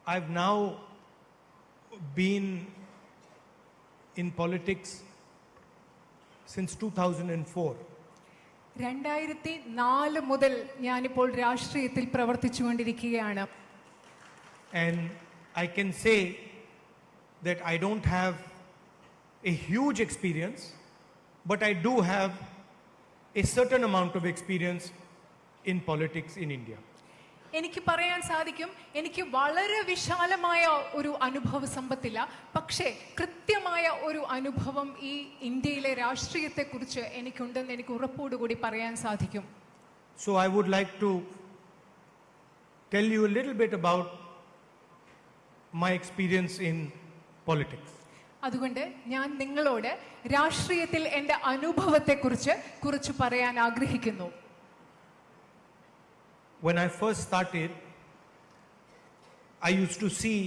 I've now been in politics since 2004. 2004 മുതൽ ഞാനിപ്പോൾ രാഷ്ട്രീയത്തിൽ പ്രവർത്തിച്ചുകൊണ്ടിരിക്കുകയാണ്. And I can say that I don't have a huge experience, but I do have a certain amount of experience in politics in India. എനിക്ക് പറയാൻ സാധിക്കും, എനിക്ക് വളരെ വിശാലമായ ഒരു അനുഭവ സമ്പത്തില്ല, പക്ഷേ കൃത്യമായ ഒരു അനുഭവം ഈ ഇന്ത്യയിലെ രാഷ്ട്രീയത്തെക്കുറിച്ച് എനിക്കുണ്ടെന്ന് എനിക്ക് ഉറപ്പോടുകൂടി പറയാൻ സാധിക്കും. So I would like to tell you a little bit about my experience in politics. അതുകൊണ്ട് ഞാൻ നിങ്ങളോട് രാഷ്ട്രീയത്തിൽ എൻ്റെ അനുഭവത്തെക്കുറിച്ച് കുറച്ച് പറയാൻ ആഗ്രഹിക്കുന്നു. When I first started, I used to see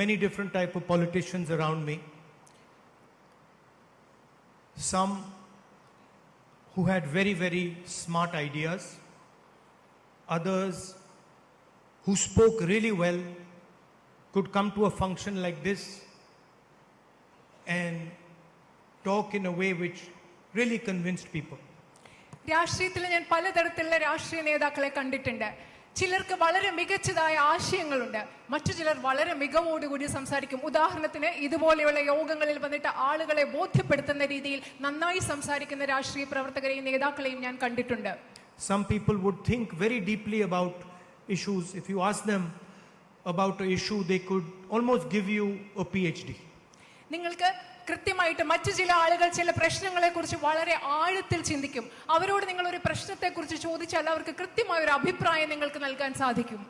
many different type of politicians around me. Some who had very, very smart ideas. Others who spoke really well, could come to a function like this and talk in a way which really convinced people. രാഷ്ട്രീയത്തിൽ ഞാൻ പലതരത്തിലുള്ള രാഷ്ട്രീയ നേതാക്കളെ കണ്ടിട്ടുണ്ട്. ചിലർക്ക് വളരെ മികച്ചതായ ആശയങ്ങളുണ്ട്, മറ്റു ചിലർ വളരെ മികവോടുകൂടി സംസാരിക്കും. ഉദാഹരണത്തിന് ഇതുപോലെയുള്ള യോഗങ്ങളിൽ വന്നിട്ട് ആളുകളെ ബോധ്യപ്പെടുത്തുന്ന രീതിയിൽ നന്നായി സംസാരിക്കുന്ന രാഷ്ട്രീയ പ്രവർത്തകരെയും നേതാക്കളെയും ഞാൻ കണ്ടിട്ടുണ്ട്. Some people would think very deeply about issues. If you ask them about an issue, they could almost give you a PhD. നിങ്ങൾക്ക് കൃത്യമായിട്ട് മറ്റു ചില ആളുകൾ ചില പ്രശ്നങ്ങളെ കുറിച്ച് വളരെ ആഴത്തിൽ ചിന്തിക്കും. അവരോട് നിങ്ങൾ ഒരു പ്രശ്നത്തെ കുറിച്ച് ചോദിച്ചാൽ അവർക്ക് കൃത്യമായ ഒരു അഭിപ്രായം നിങ്ങൾക്ക് നൽകാൻ സാധിക്കും.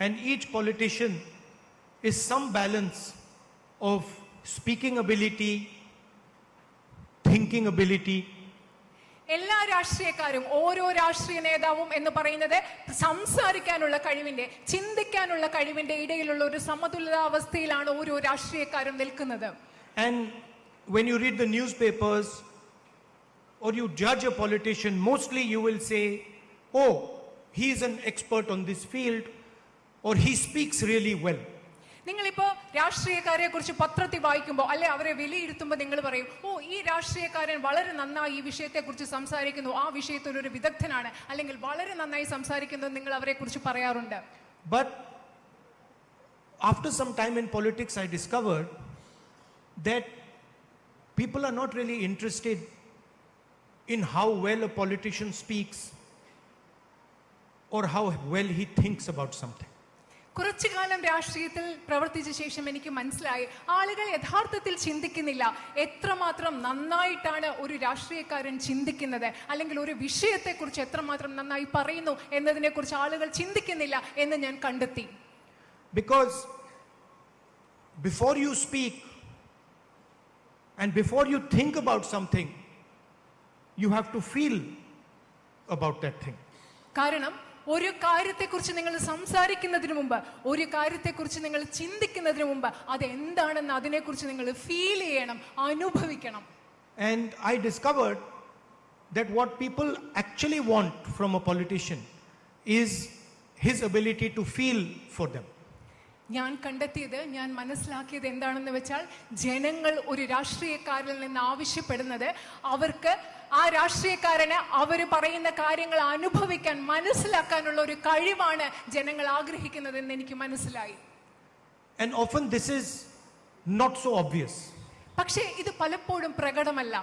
And each politician is some balance of speaking ability, thinking ability. എല്ലാ രാഷ്ട്രീയക്കാരും, ഓരോ രാഷ്ട്രീയ നേതാവും എന്ന് പറയുന്നത് സംസാരിക്കാനുള്ള കഴിവിന്റെ, ചിന്തിക്കാനുള്ള കഴിവിന്റെ ഇടയിലുള്ള ഒരു സമതുലിതാവസ്ഥയിലാണ് ഓരോ രാഷ്ട്രീയക്കാരും നിൽക്കുന്നത്. And when you read the newspapers or you judge a politician, mostly you will say, oh, he is an expert on this field, or he speaks really well. നിങ്ങളിപ്പോ രാഷ്ട്രീയക്കാരെ കുറിച്ച് പത്രത്തിൽ വായിക്കുമ്പോൾ അല്ലെ അവരെ വിലയിരുത്തുമ്പോൾ നിങ്ങൾ പറയും, ഓ, ഈ രാഷ്ട്രീയക്കാരൻ വളരെ നന്നായി ഈ വിഷയത്തെ കുറിച്ച് സംസാരിക്കുന്നു, ആ വിഷയത്തിൽ ഒരു വിദഗ്ധനാണ്, അല്ലെങ്കിൽ വളരെ നന്നായി സംസാരിക്കുന്നു, നിങ്ങൾ അവരെ കുറിച്ച് പറയാറുണ്ട്. But after some time in politics, I discovered that people are not really interested in how well a politician speaks or how well he thinks about something. കുറച്ചു കാലം രാഷ്ട്രീയത്തിൽ പ്രവർത്തിച്ച ശേഷം എനിക്ക് മനസ്സിലായി, ആളുകൾ യഥാർത്ഥത്തിൽ ചിന്തിക്കുന്നില്ല എത്രമാത്രം നന്നായിട്ടാണ് ഒരു രാഷ്ട്രീയക്കാരൻ ചിന്തിക്കുന്നത്, അല്ലെങ്കിൽ ഒരു വിഷയത്തെക്കുറിച്ച് എത്രമാത്രം നന്നായി പറയുന്നു എന്നതിനെ കുറിച്ച് ആളുകൾ ചിന്തിക്കുന്നില്ല എന്ന് ഞാൻ കണ്ടെത്തി. Because before you speak and before you think about something, you have to feel about that thing. കാരണം ഒരു കാര്യത്തെക്കുറിച്ച് നിങ്ങൾ സംസാരിക്കുന്നതിന് മുമ്പ്, ഒരു കാര്യത്തെക്കുറിച്ച് നിങ്ങൾ ചിന്തിക്കുന്നതിന് മുമ്പ് അത് എന്താണെന്ന് അതിനെക്കുറിച്ച് നിങ്ങൾ ഫീൽ ചെയ്യണം, അനുഭവിക്കണം. And I discovered that what people actually want from a politician is his ability to feel for them. ഞാൻ കണ്ടെത്തിയത്, ഞാൻ മനസ്സിലാക്കിയത് എന്താണെന്ന് വെച്ചാൽ, ജനങ്ങൾ ഒരു രാഷ്ട്രീയക്കാരിൽ നിന്ന് ആവശ്യപ്പെടുന്നത് അവർക്ക് ആ രാഷ്ട്രീയക്കാരന് അവർ പറയുന്ന കാര്യങ്ങൾ അനുഭവിക്കാൻ, മനസ്സിലാക്കാനുള്ള ഒരു കഴിവാണ് ജനങ്ങൾ ആഗ്രഹിക്കുന്നതെന്ന് എനിക്ക് മനസ്സിലായി. And often this is not so obvious. പക്ഷേ ഇത് പലപ്പോഴും പ്രകടമല്ല.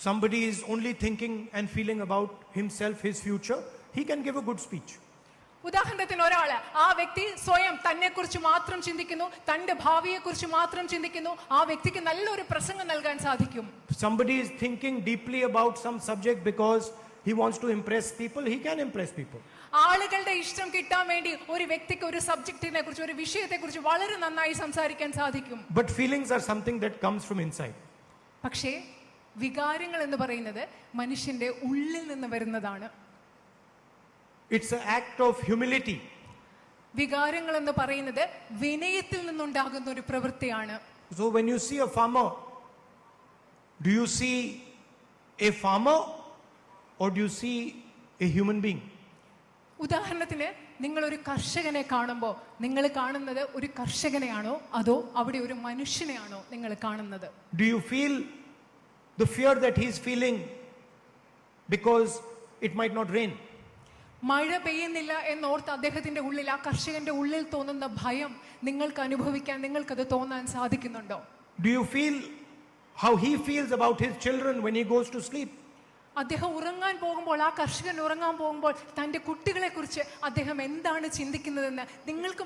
Somebody is only thinking and feeling about himself, his future, he can give a good speech. ഉദാഹരണത്തിന് ഒരാള്, ആ വ്യക്തി സ്വയം തന്നെ കുറിച്ച് മാത്രം ചിന്തിക്കുന്നു, തന്റെ ഭാവിയെ കുറിച്ച് മാത്രം ചിന്തിക്കുന്നു, ആ വ്യക്തിക്ക് നല്ലൊരു പ്രസംഗം നൽകാൻ സാധിക്കും. Somebody is thinking deeply about some subject because he wants to impress people, he can impress people. ആളുകളുടെ ഇഷ്ടം കിട്ടാൻ വേണ്ടി ഒരു വ്യക്തിക്ക് ഒരു സബ്ജക്റ്റിനെ കുറിച്ച്, ഒരു വിഷയത്തെ കുറിച്ച് വളരെ നന്നായി സംസാരിക്കാൻ സാധിക്കും. But feelings are something that comes from inside. പക്ഷേ വികാരങ്ങൾ എന്ന് പറയുന്നത് മനുഷ്യന്റെ ഉള്ളിൽ നിന്ന് വരുന്നതാണ്. It's an act of humility. വികാരങ്ങൾ എന്ന് പറയുന്നത് വിനയത്തിൽ നിന്നുണ്ടാകുന്ന ഒരു പ്രവൃത്തിയാണ്. So when you see a farmer, do you see a farmer or do you see a human being? ഉദാഹരണത്തിന് നിങ്ങൾ ഒരു കർഷകനെ കാണുമ്പോൾ നിങ്ങൾ കാണുന്നത് ഒരു കർഷകനെയാണോ അതോ അവിടെ ഒരു മനുഷ്യനെയാണോ നിങ്ങൾ കാണുന്നത്? Do you feel the fear that he is feeling because it might not rain? മഴ പെയ്യുന്നില്ല എന്നോർത്ത് അദ്ദേഹത്തിന്റെ ഉള്ളിൽ, ആ കർഷകന്റെ ഉള്ളിൽ തോന്നുന്ന ഭയം നിങ്ങൾക്ക് അനുഭവിക്കാൻ, നിങ്ങൾക്കത് തോന്നാൻ സാധിക്കുന്നുണ്ടോ? Do you feel how he feels about his children when he goes to sleep? അദ്ദേഹം ഉറങ്ങാൻ പോകുമ്പോൾ, ആ കർഷകൻ ഉറങ്ങാൻ പോകുമ്പോൾ തന്റെ കുട്ടികളെ കുറിച്ച് അദ്ദേഹം എന്താണ് ചിന്തിക്കുന്നതെന്ന് നിങ്ങൾക്ക്